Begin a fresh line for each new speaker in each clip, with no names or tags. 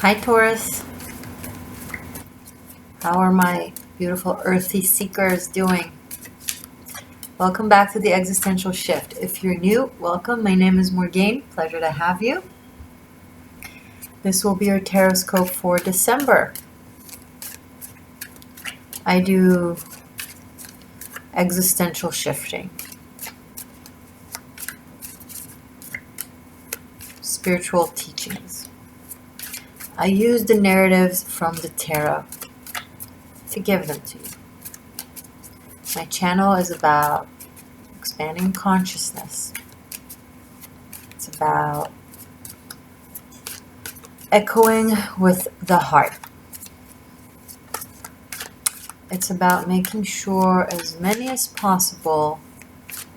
Hi Taurus, how are my beautiful earthy seekers doing? Welcome back to the Existential Shift. If you're new, welcome. My name is Morgane. Pleasure to have you. This will be your Taroscope for December. I do existential shifting, spiritual teachings. I use the narratives from the tarot to give them to you. My channel is about expanding consciousness. It's about echoing with the heart. It's about making sure as many as possible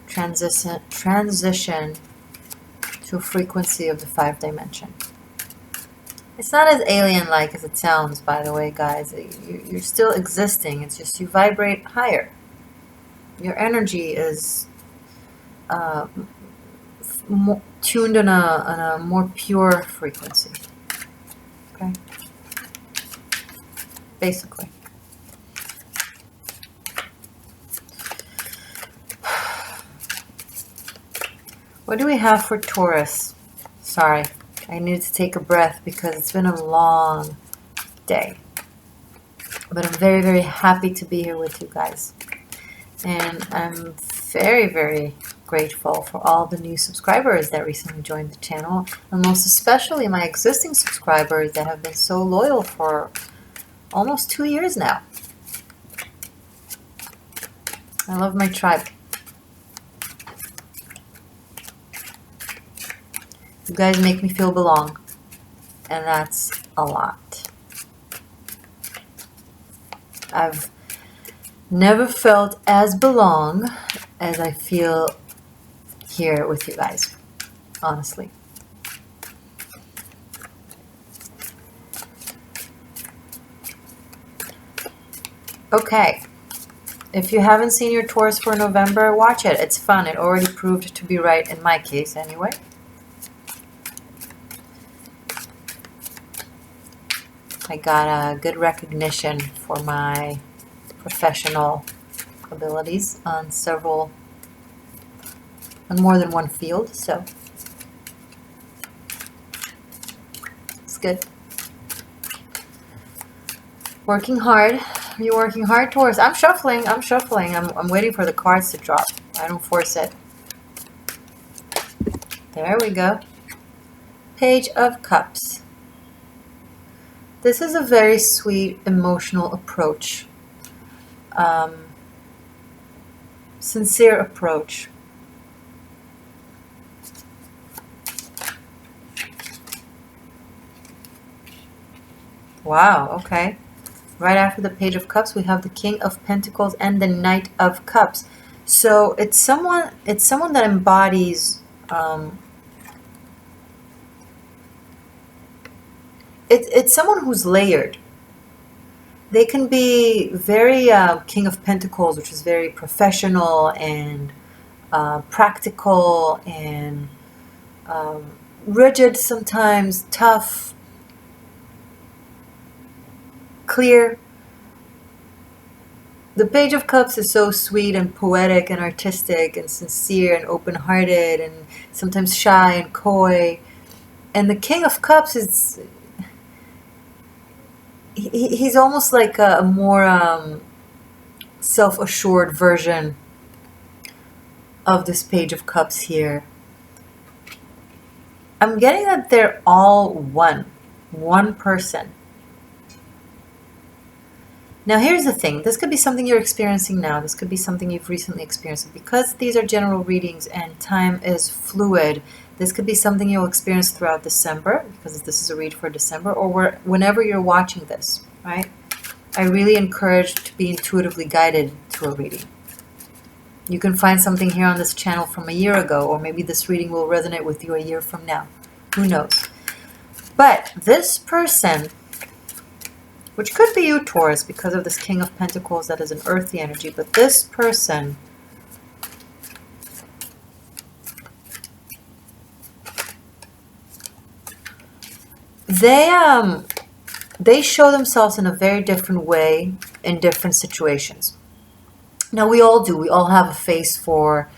transition to a frequency of the 5th dimension. It's not as alien-like as it sounds, by the way, guys. You're still existing. It's just you vibrate higher. Your energy is tuned on a more pure frequency. Okay? Basically. What do we have for Taurus? Sorry, I need to take a breath because it's been a long day. But I'm very, very happy to be here with you guys. And I'm very, very grateful for all the new subscribers that recently joined the channel. And most especially my existing subscribers that have been so loyal for almost 2 years now. I love my tribe. You guys make me feel belong, and that's a lot. I've never felt as belong as I feel here with you guys, honestly. Okay, if you haven't seen your Taurus for November, watch it. It's fun. It already proved to be right in my case anyway. I got a good recognition for my professional abilities on more than one field, so it's good. Working hard. Are you working hard, Taurus? I'm shuffling. I'm waiting for the cards to drop. I don't force it. There we go. Page of Cups. This is a very sweet, emotional approach. Sincere approach. Wow, okay. Right after the Page of Cups, we have the King of Pentacles and the Knight of Cups. So it's someone that embodies it's someone who's layered. They can be very King of Pentacles, which is very professional and practical and rigid sometimes, tough, clear. The Page of Cups is so sweet and poetic and artistic and sincere and open-hearted and sometimes shy and coy. And the King of Cups is... He's almost like a more self-assured version of this Page of Cups here. I'm getting that they're all one person. Now here's the thing, this could be something you're experiencing now, this could be something you've recently experienced. Because these are general readings and time is fluid, this could be something you'll experience throughout December, because this is a read for December, or whenever you're watching this, right? I really encourage to be intuitively guided to a reading. You can find something here on this channel from a year ago, or maybe this reading will resonate with you a year from now. Who knows? But this person, which could be you, Taurus, because of this King of Pentacles that is an earthy energy, but this person they they show themselves in a very different way in different situations. Now, we all do. We all have a face for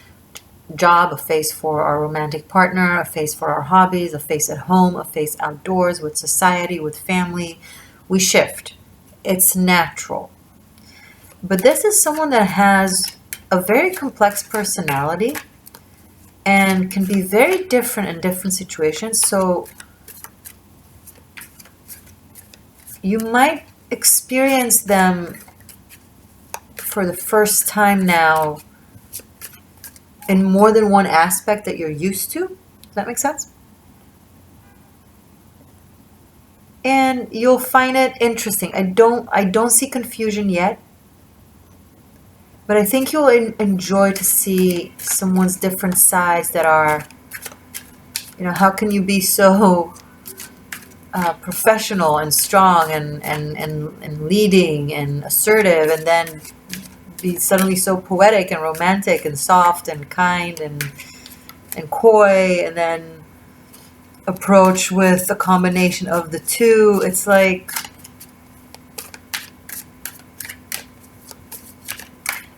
job, a face for our romantic partner, a face for our hobbies, a face at home, a face outdoors, with society, with family. We shift. It's natural. But this is someone that has a very complex personality and can be very different in different situations. So you might experience them for the first time now in more than one aspect that you're used to. Does that make sense? And you'll find it interesting. I don't see confusion yet, but I think you'll enjoy to see someone's different sides that are, how can you be so professional and strong and leading and assertive, and then be suddenly so poetic and romantic and soft and kind and coy, and then approach with a combination of the two. It's like,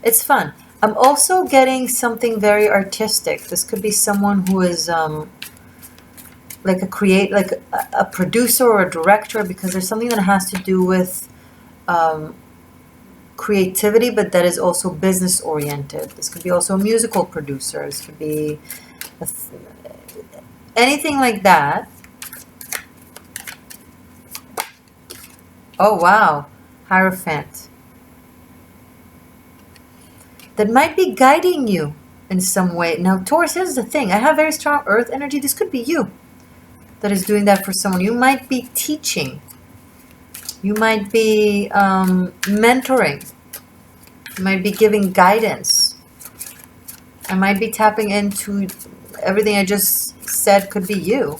it's fun. I'm also getting something very artistic. This could be someone who is like a producer or a director, because there's something that has to do with creativity, but that is also business oriented. This could be also a musical producer. This could be anything like that. Oh wow, Hierophant. That might be guiding you in some way. Now, Taurus, here's the thing. I have very strong earth energy. This could be you that is doing that for someone. You might be teaching. You might be mentoring. You might be giving guidance. I might be tapping into everything I just said. Could be you.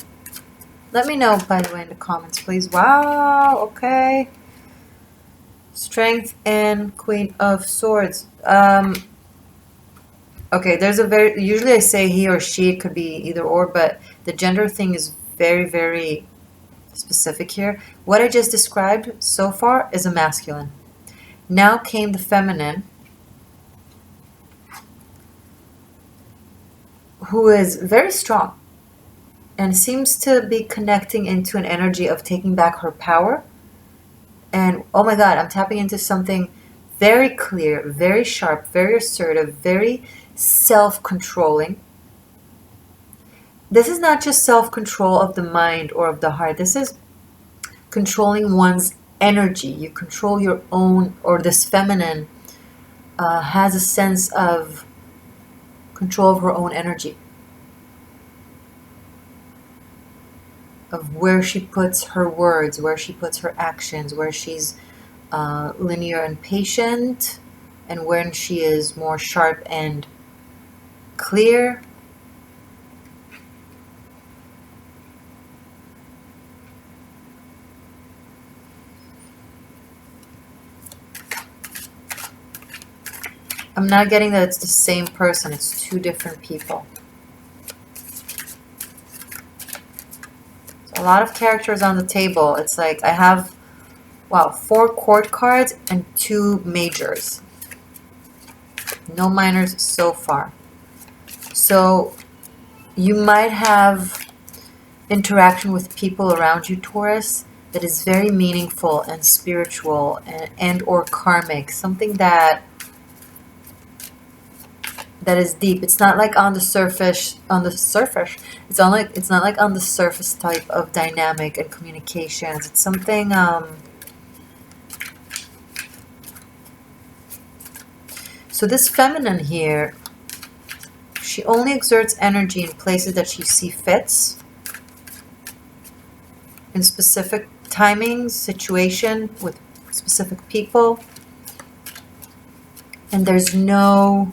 Let me know, by the way, in the comments, please. Wow, okay. Strength and Queen of Swords. Okay, there's usually I say he or she, it could be either or, but the gender thing is very, very specific here. What I just described so far is a masculine. Now came the feminine, who is very strong and seems to be connecting into an energy of taking back her power. And oh my God, I'm tapping into something very clear, very sharp, very assertive, very self-controlling. This is not just self-control of the mind or of the heart. This is controlling one's energy. You control your own, or this feminine has a sense of control of her own energy, of where she puts her words, where she puts her actions, where she's linear and patient, and when she is more sharp and clear. I'm not getting that it's the same person. It's two different people. So a lot of characters on the table. It's like I have, wow, 4 court cards and 2 majors. No minors so far. So you might have interaction with people around you, Taurus, that is very meaningful and spiritual and or karmic. Something that is deep. It's not like on the surface. It's not like on the surface type of dynamic and communications. It's something so this feminine here, she only exerts energy in places that she sees fits, in specific timings, situation, with specific people, and there's no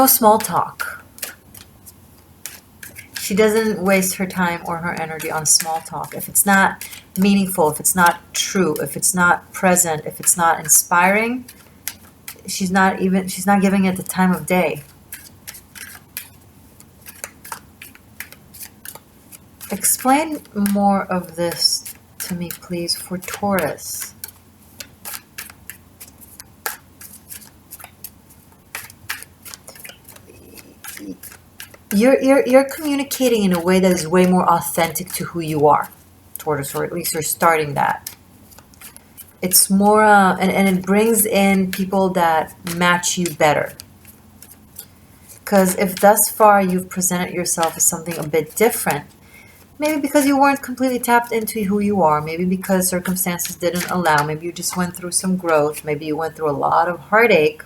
small talk. She doesn't waste her time or her energy on small talk. If it's not meaningful, if it's not true, if it's not present, if it's not inspiring, she's not giving it the time of day. Explain more of this to me, please, for Taurus. You're communicating in a way that is way more authentic to who you are, Taurus, or at least you're starting that. It's more, and it brings in people that match you better. Because if thus far you've presented yourself as something a bit different, maybe because you weren't completely tapped into who you are, maybe because circumstances didn't allow, maybe you just went through some growth, maybe you went through a lot of heartache,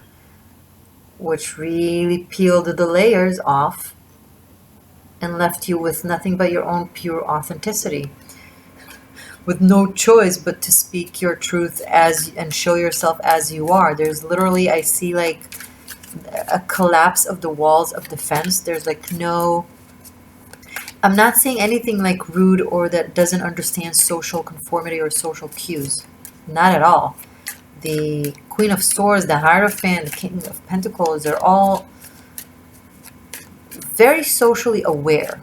which really peeled the layers off and left you with nothing but your own pure authenticity, with no choice but to speak your truth as and show yourself as you are. There's literally, I see like a collapse of the walls of defense. There's like no, I'm not seeing anything like rude or that doesn't understand social conformity or social cues. Not at all. The Queen of Swords, the Hierophant, the King of Pentacles, they're all very socially aware.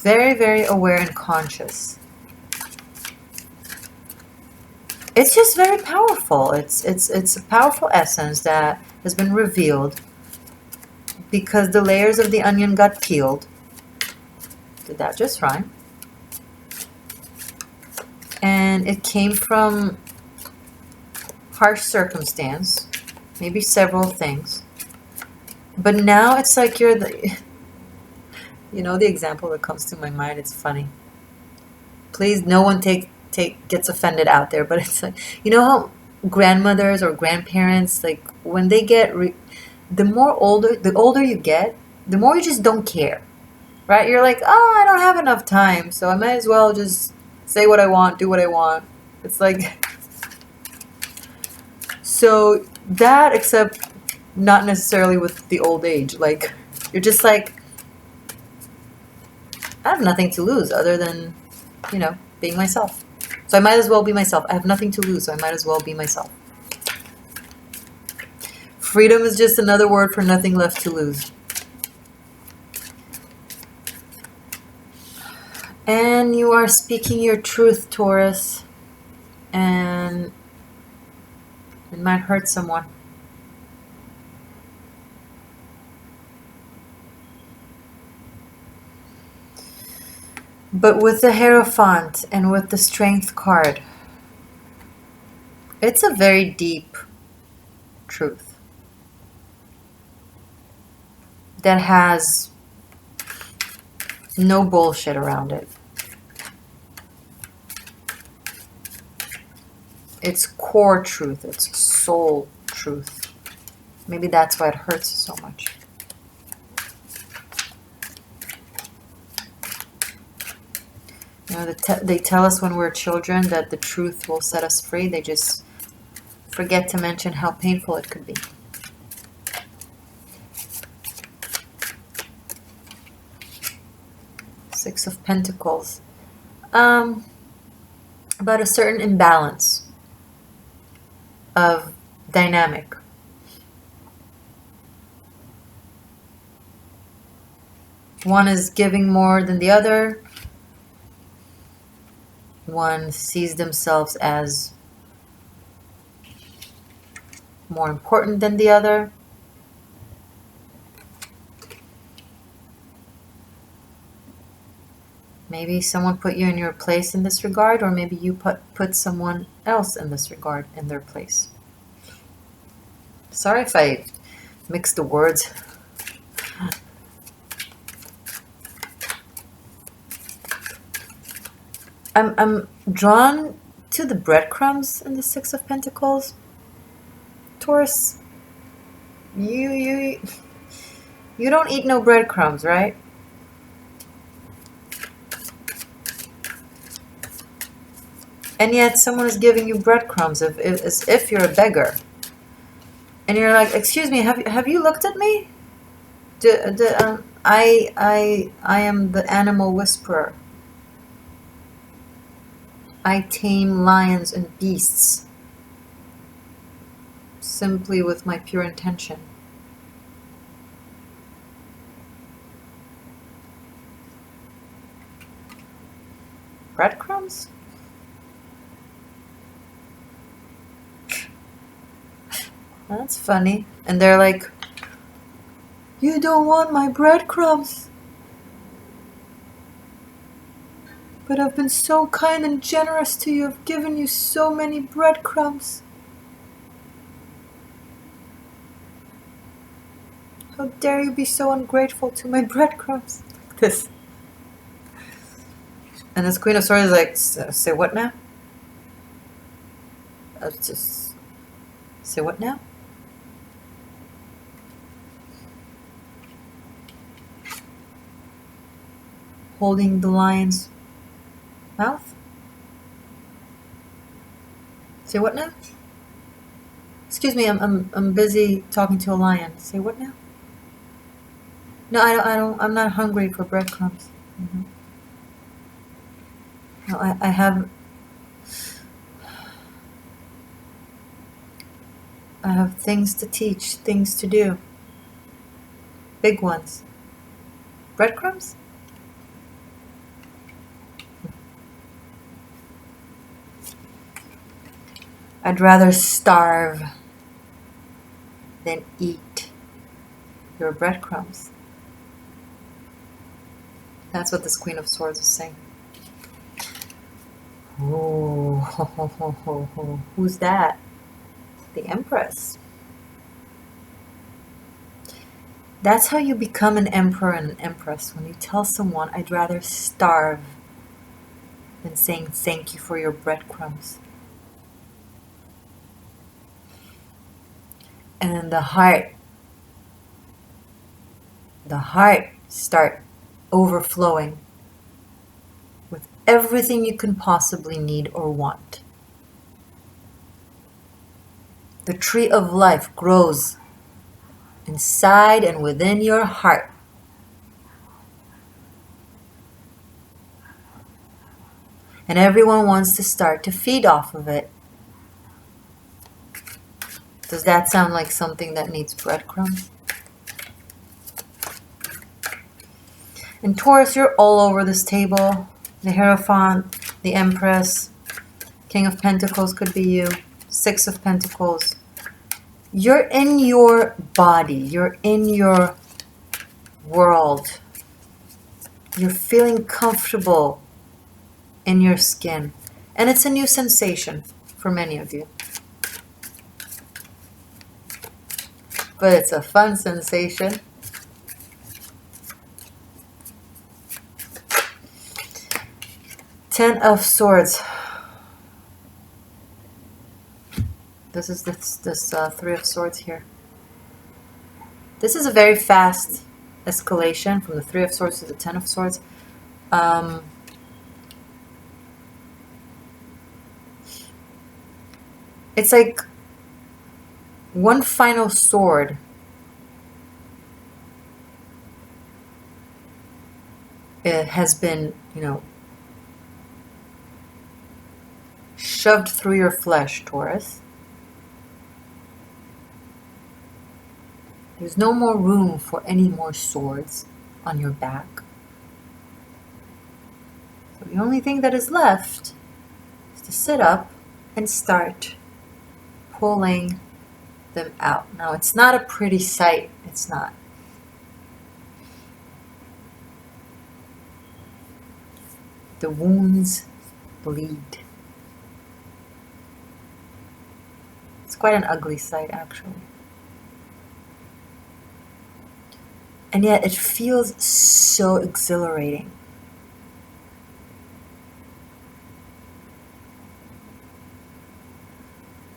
Very, very aware and conscious. It's just very powerful. It's a powerful essence that has been revealed because the layers of the onion got peeled. Did that just rhyme? And it came from harsh circumstance, maybe several things. But now it's like you're the, you know, the example that comes to my mind, it's funny. Please, no one gets offended out there, but it's like, you know how grandmothers or grandparents, like when they get, the older you get, the more you just don't care, right? You're like, oh, I don't have enough time, so I might as well just say what I want, do what I want. It's like, so that, except not necessarily with the old age. Like, you're just like, I have nothing to lose other than, you know, being myself. So I might as well be myself. I have nothing to lose, so I might as well be myself. Freedom is just another word for nothing left to lose. And you are speaking your truth, Taurus. And it might hurt someone. But with the Hierophant and with the Strength card, it's a very deep truth that has no bullshit around it. It's core truth. It's soul truth. Maybe that's why it hurts so much. You know, they tell us when we're children that the truth will set us free. They just forget to mention how painful it could be. Six of Pentacles. About a certain imbalance of dynamic. One is giving more than the other. One sees themselves as more important than the other. Maybe someone put you in your place in this regard, or maybe you put someone else in this regard in their place. Sorry if I mixed the words. I'm drawn to the breadcrumbs in the Six of Pentacles. Taurus, you don't eat no breadcrumbs, right? And yet someone is giving you breadcrumbs as if you're a beggar. And you're like, excuse me, have you looked at me? I am the animal whisperer. I tame lions and beasts simply with my pure intention. breadcrumbs? That's funny. And they're like, you don't want my breadcrumbs. But I've been so kind and generous to you. I've given you so many breadcrumbs. How dare you be so ungrateful to my breadcrumbs? This. And this Queen of Swords is like, say what now? Just say what now? Holding the lion's mouth? Say what now? Excuse me, I'm busy talking to a lion. Say what now? No, I'm not hungry for breadcrumbs. Mm-hmm. No, I have things to teach, things to do. Big ones. Breadcrumbs? I'd rather starve than eat your breadcrumbs. That's what this Queen of Swords is saying. Oh, ho, ho, ho, ho, ho. Who's that? The Empress. That's how you become an emperor and an empress. When you tell someone, I'd rather starve than saying thank you for your breadcrumbs. And then the heart start overflowing with everything you can possibly need or want. The tree of life grows inside and within your heart. And everyone wants to start to feed off of it. Does that sound like something that needs breadcrumbs? And Taurus, you're all over this table. The Hierophant, the Empress, King of Pentacles could be you, Six of Pentacles. You're in your body. You're in your world. You're feeling comfortable in your skin. And it's a new sensation for many of you. But it's a fun sensation. Ten of Swords. This is this Three of Swords here. This is a very fast escalation from the Three of Swords to the Ten of Swords. It's like one final sword it has been, shoved through your flesh, Taurus. There's no more room for any more swords on your back. So the only thing that is left is to sit up and start pulling them out. Now, it's not a pretty sight. It's not. The wounds bleed. It's quite an ugly sight, actually. And yet it feels so exhilarating.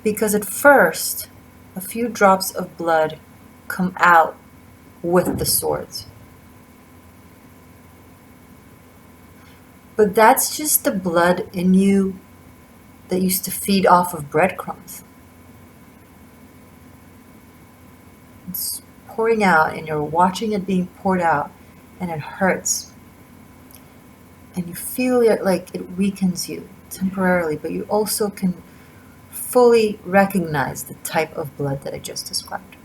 Because at first, a few drops of blood come out with the swords. But that's just the blood in you that used to feed off of breadcrumbs. It's pouring out and you're watching it being poured out and it hurts. And you feel it like it weakens you temporarily, but you also can fully recognize the type of blood that I just described.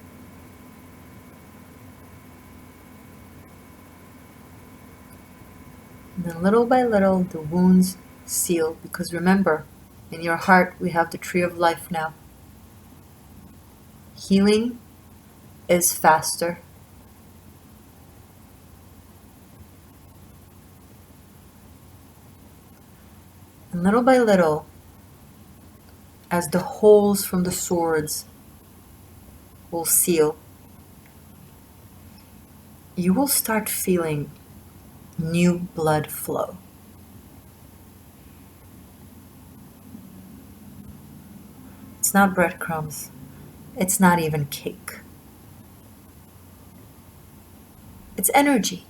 And then little by little, the wounds seal, because remember, in your heart we have the tree of life now. Healing is faster. And little by little, as the holes from the swords will seal, you will start feeling new blood flow. It's not breadcrumbs. It's not even cake. It's energy.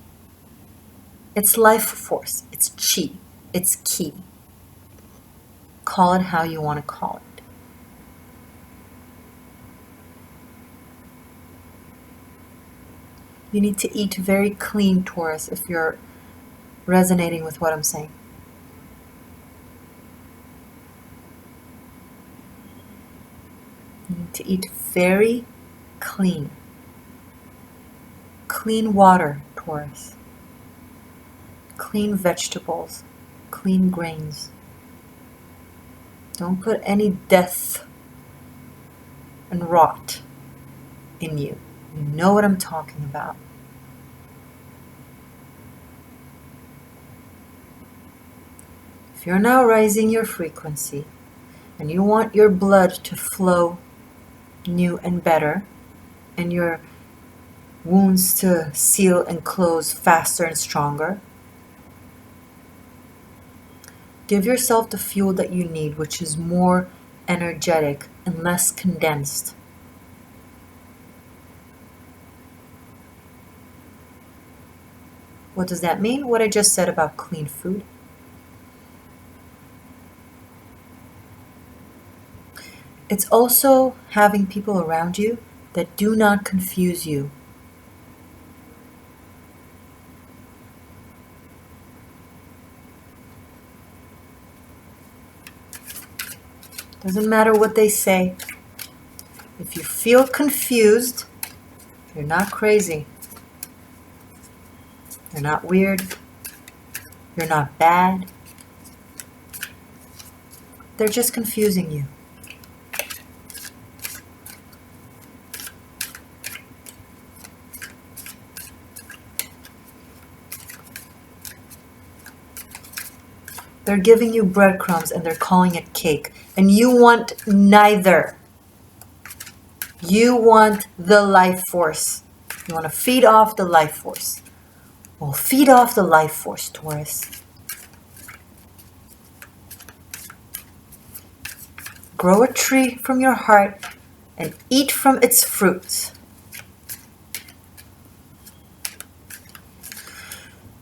It's life force. It's chi. It's ki. Call it how you want to call it. You need to eat very clean, Taurus, if you're resonating with what I'm saying. You need to eat very clean. Clean water, Taurus. Clean vegetables. Clean grains. Don't put any death and rot in you. You know what I'm talking about. If you're now raising your frequency and you want your blood to flow new and better, and your wounds to seal and close faster and stronger, give yourself the fuel that you need, which is more energetic and less condensed. What does that mean? What I just said about clean food. It's also having people around you that do not confuse you. Doesn't matter what they say. If you feel confused, you're not crazy. You're not weird. You're not bad. They're just confusing you. They're giving you breadcrumbs and they're calling it cake. And you want neither. You want the life force. You want to feed off the life force. Well, feed off the life force, Taurus. Grow a tree from your heart and eat from its fruits.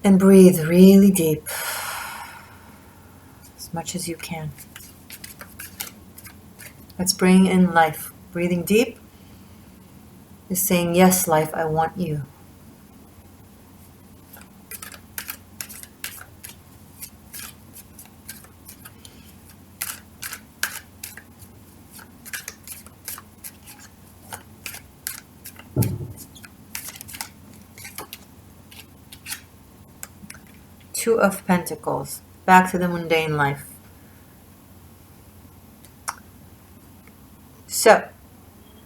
And breathe really deep. As much as you can. Let's bring in life. Breathing deep is saying, yes, life, I want you. Two of Pentacles. Back to the mundane life. So,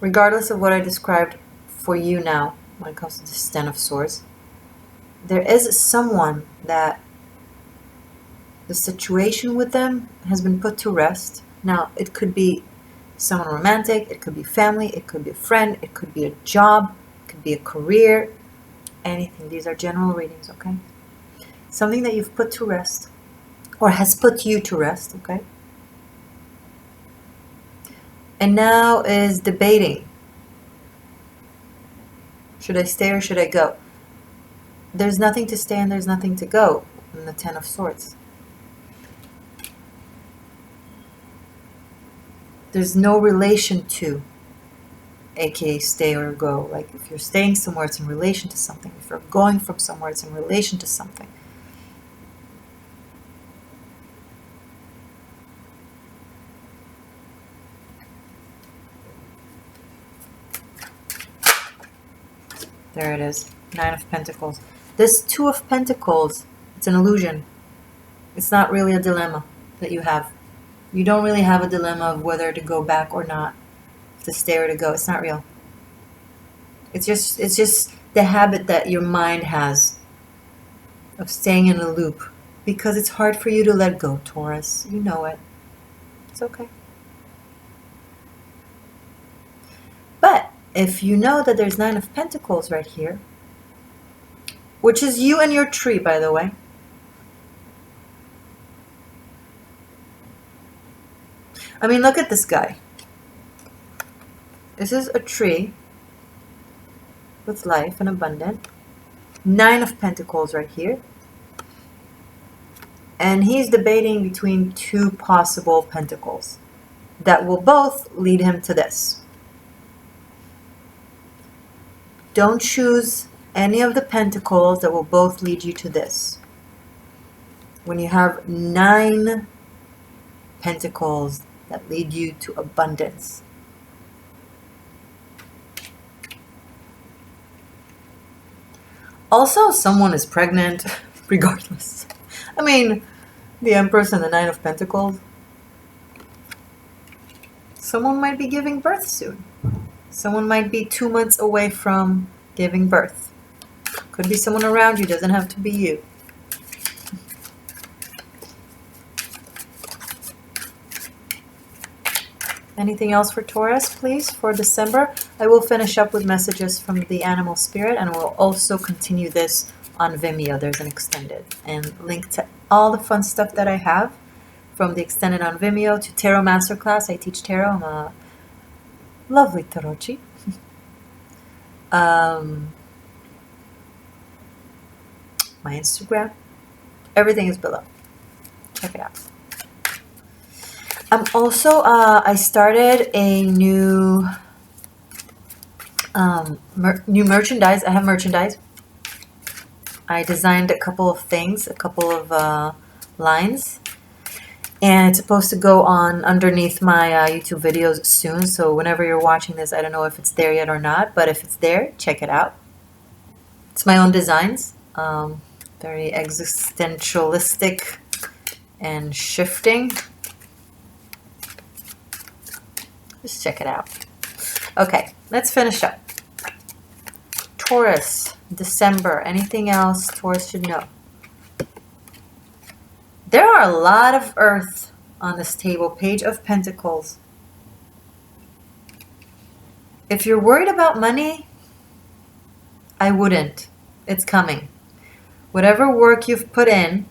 regardless of what I described for you now, when it comes to this Ten of Swords, there is someone that the situation with them has been put to rest. Now, it could be someone romantic, it could be family, it could be a friend, it could be a job, it could be a career, anything. These are general readings, okay? Something that you've put to rest, or has put you to rest, okay? And now is debating. Should I stay or should I go? There's nothing to stay and there's nothing to go in the Ten of Swords. There's no relation to, aka stay or go. Like if you're staying somewhere, it's in relation to something. If you're going from somewhere, it's in relation to something. There it is. Nine of Pentacles. This Two of Pentacles, it's an illusion. It's not really a dilemma. that you have. You don't really have a dilemma of whether to go back or not, to stay or to go. It's not real. It's just the habit that your mind has of staying in a loop, because it's hard for you to let go, Taurus. You know it. It's okay. But if you know that there's 9 of Pentacles right here, which is you and your tree, by the way. I mean, look at this guy. This is a tree with life and abundant. 9 of Pentacles right here. And he's debating between 2 possible pentacles that will both lead him to this. Don't choose any of the pentacles that will both lead you to this. When you have 9 pentacles that lead you to abundance. Also, someone is pregnant, regardless. I mean, the Empress and the 9 of Pentacles. Someone might be giving birth soon. Someone might be 2 months away from giving birth. Could be someone around you, doesn't have to be you. Anything else for Taurus, please, for December? I will finish up with messages from the animal spirit, and we'll also continue this on Vimeo. There's an extended, and link to all the fun stuff that I have from the extended on Vimeo to Tarot Masterclass. I teach tarot. I'm a lovely tarotchi. My Instagram. Everything is below. Check it out. I'm also, I started a new merchandise. I have merchandise. I designed a couple of things, a couple of lines. And it's supposed to go on underneath my YouTube videos soon. So whenever you're watching this, I don't know if it's there yet or not. But if it's there, check it out. It's my own designs. Very existentialistic and shifting. Just check it out. Okay, let's finish up. Taurus, December. Anything else Taurus should know? There are a lot of earth on this table. Page of Pentacles. If you're worried about money, I wouldn't. It's coming. Whatever work you've put in,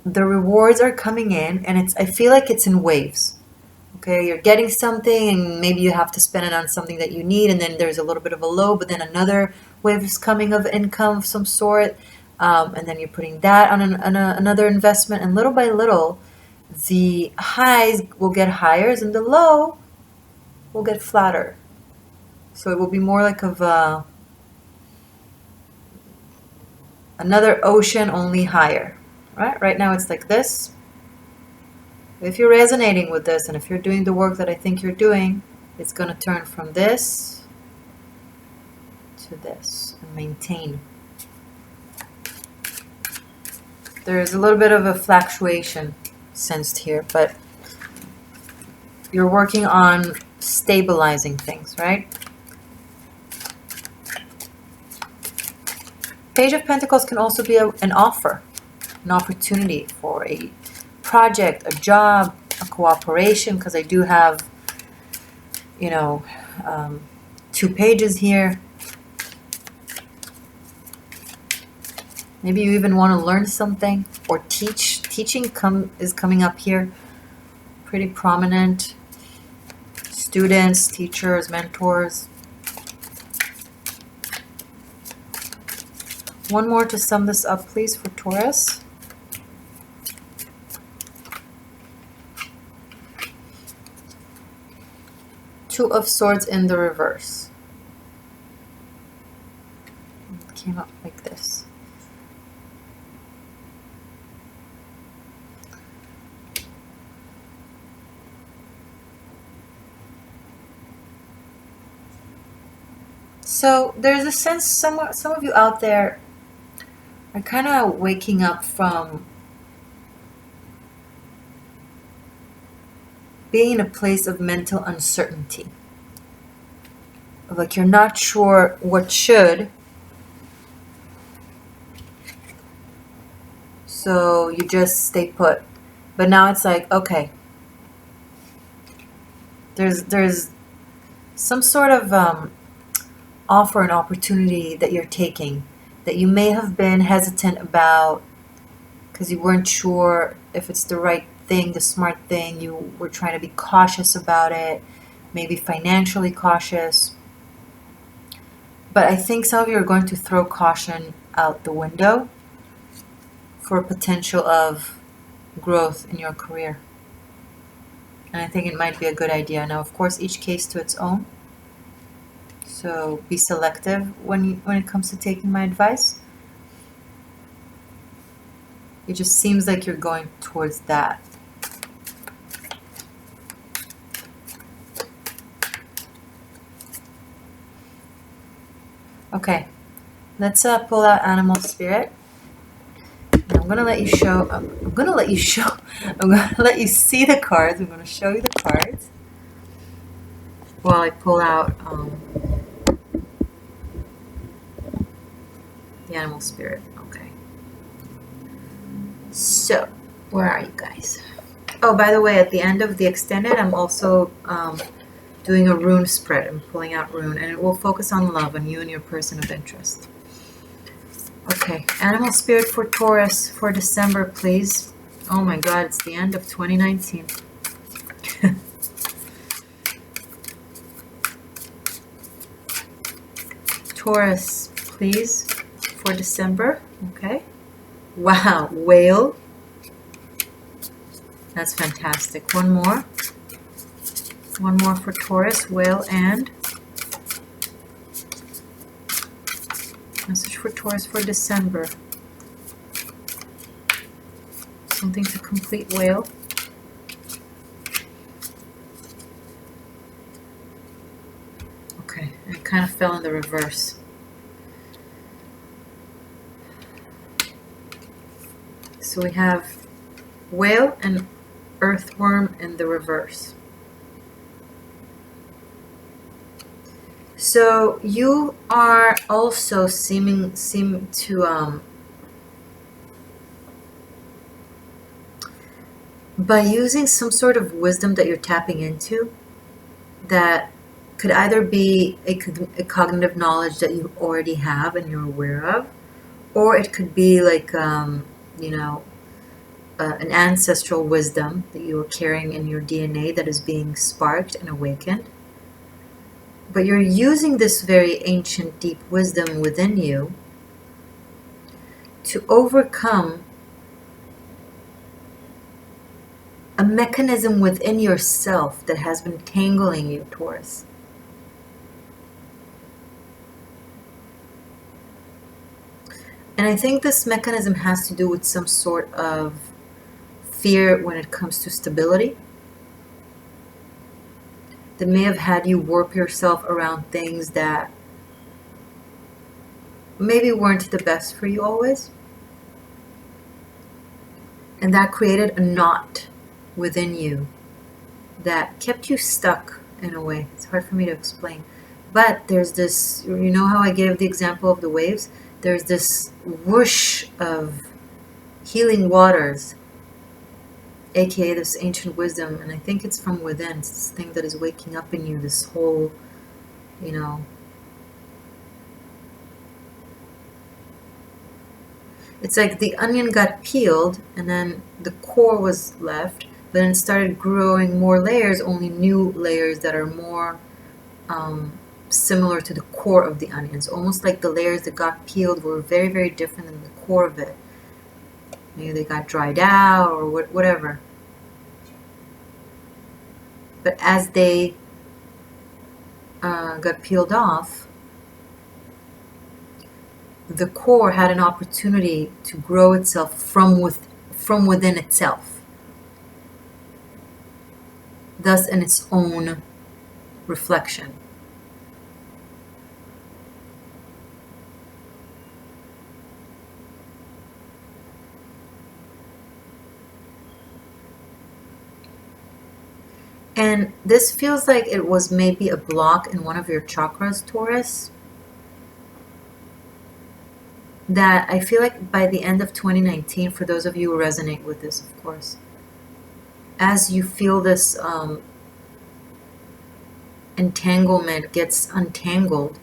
the rewards are coming in, and I feel like it's in waves. Okay, you're getting something and maybe you have to spend it on something that you need, and then there's a little bit of a low, but then another wave is coming of income of some sort, and then you're putting that on another investment, and little by little, the highs will get higher and the low will get flatter. So it will be more like of another ocean, only higher. Right now it's like this. If you're resonating with this, and if you're doing the work that I think you're doing, it's going to turn from this to this and maintain. There is a little bit of a fluctuation sensed here, but you're working on stabilizing things, right? Page of Pentacles can also be an offer, an opportunity for a project, a job, a cooperation, because I do have, you know, 2 pages here. Maybe you even want to learn something or teach. Teaching is coming up here. Pretty prominent. Students, teachers, mentors. One more to sum this up, please, for Taurus. Two of Swords in the reverse. It came up like this. So there's a sense some of you out there are kind of waking up from being in a place of mental uncertainty. Like you're not sure what should, so you just stay put. But now it's like, okay, there's some sort of offer and opportunity that you're taking that you may have been hesitant about because you weren't sure if it's the right thing, the smart thing. You were trying to be cautious about it, maybe financially cautious. But I think some of you are going to throw caution out the window for potential of growth in your career. And I think it might be a good idea. Now, of course, each case to its own. So be selective when it comes to taking my advice. It just seems like you're going towards that. Okay, let's pull out Animal Spirit. I'm gonna let you show. I'm gonna let you see the cards. I'm gonna show you the cards while I pull out the Animal Spirit. Okay. So, where are you guys? Oh, by the way, at the end of the extended, I'm also doing a rune spread. I'm pulling out rune, and it will focus on love, on you and your person of interest. Okay, Animal Spirit for Taurus for December, please. Oh my God, it's the end of 2019. Taurus, please, for December. Okay. Wow, whale. That's fantastic. One more. One more for Taurus, whale, and message for Taurus for December. Something to complete whale. Okay, and it kind of fell in the reverse. So we have whale and earthworm in the reverse. So you are also seem to by using some sort of wisdom that you're tapping into, that could either be a cognitive knowledge that you already have and you're aware of, or it could be like you know, an ancestral wisdom that you are carrying in your DNA that is being sparked and awakened. But you're using this very ancient, deep wisdom within you to overcome a mechanism within yourself that has been tangling you, Taurus. And I think this mechanism has to do with some sort of fear when it comes to stability, that may have had you warp yourself around things that maybe weren't the best for you always. And that created a knot within you that kept you stuck in a way. It's hard for me to explain. But there's this, you know how I gave the example of the waves? There's this whoosh of healing waters, aka this ancient wisdom, and I think it's from within. It's this thing that is waking up in you, this whole, you know, it's like the onion got peeled and then the core was left, but then it started growing more layers, only new layers that are more similar to the core of the onions. Almost like the layers that got peeled were very, very different than the core of it. Maybe they got dried out or whatever. But as they got peeled off, the core had an opportunity to grow itself from within itself, thus in its own reflection. And this feels like it was maybe a block in one of your chakras, Taurus, that I feel like by the end of 2019, for those of you who resonate with this, of course, as you feel this entanglement gets untangled,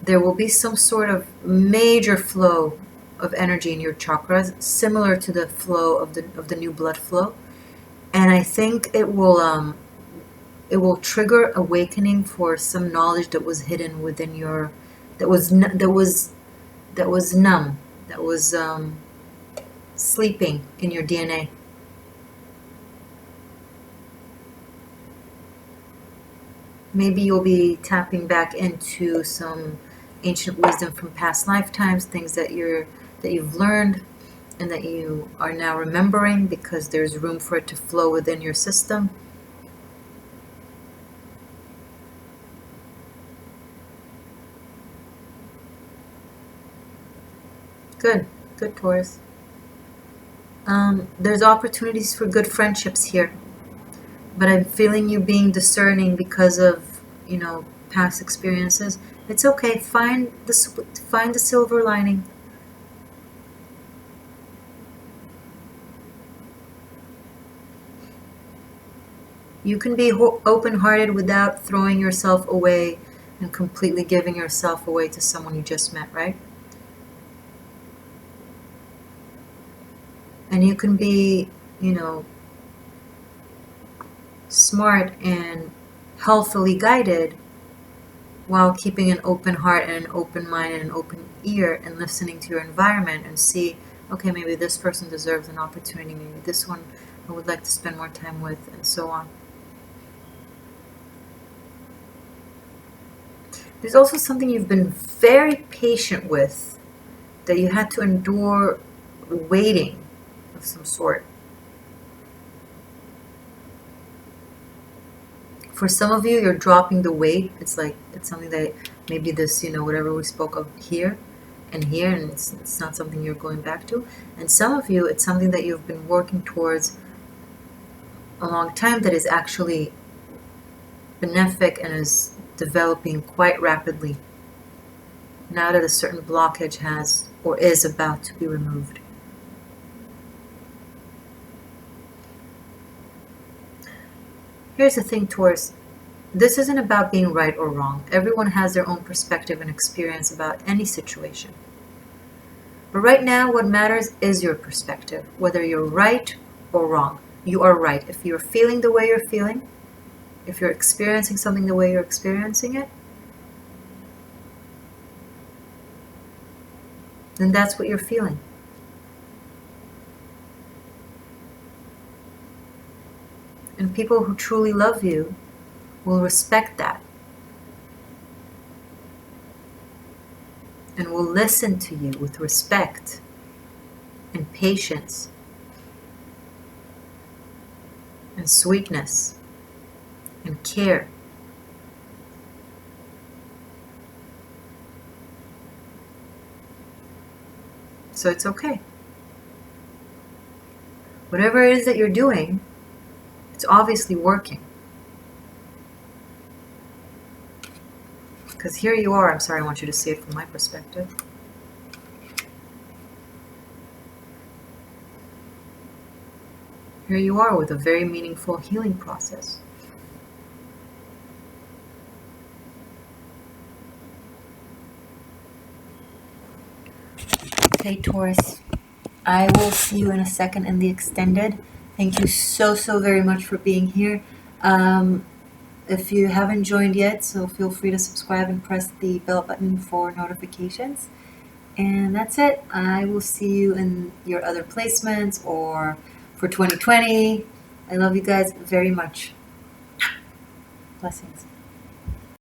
there will be some sort of major flow of energy in your chakras, similar to the flow of the new blood flow. And I think it will trigger awakening for some knowledge that was hidden within your, that was numb, that was sleeping in your DNA. Maybe you'll be tapping back into some ancient wisdom from past lifetimes, things that you've learned and that you are now remembering, because there's room for it to flow within your system. Good, good, Taurus. There's opportunities for good friendships here, but I'm feeling you being discerning because of, you know, past experiences. It's okay. Find the silver lining. You can be open-hearted without throwing yourself away and completely giving yourself away to someone you just met, right? And you can be, you know, smart and healthily guided while keeping an open heart and an open mind and an open ear and listening to your environment and see, okay, maybe this person deserves an opportunity, maybe this one I would like to spend more time with, and so on. There's also something you've been very patient with, that you had to endure waiting of some sort. For some of you, you're dropping the weight. It's like, it's something that maybe this, you know, whatever we spoke of here, and it's not something you're going back to. And some of you, it's something that you've been working towards a long time that is actually benefic and is developing quite rapidly now that a certain blockage has or is about to be removed. Here's the thing, Taurus. This isn't about being right or wrong. Everyone has their own perspective and experience about any situation. But right now, what matters is your perspective. Whether you're right or wrong, you are right. If you're feeling the way you're feeling, if you're experiencing something the way you're experiencing it, then that's what you're feeling. And people who truly love you will respect that and will listen to you with respect and patience and sweetness and care. So it's okay. Whatever it is that you're doing, it's obviously working. Because here you are, I'm sorry, I want you to see it from my perspective. Here you are with a very meaningful healing process. Okay, Taurus, I will see you in a second in the extended. Thank you so very much for being here. If you haven't joined yet, so feel free to subscribe and press the bell button for notifications. And that's it. I will see you in your other placements or for 2020. I love you guys very much. Blessings.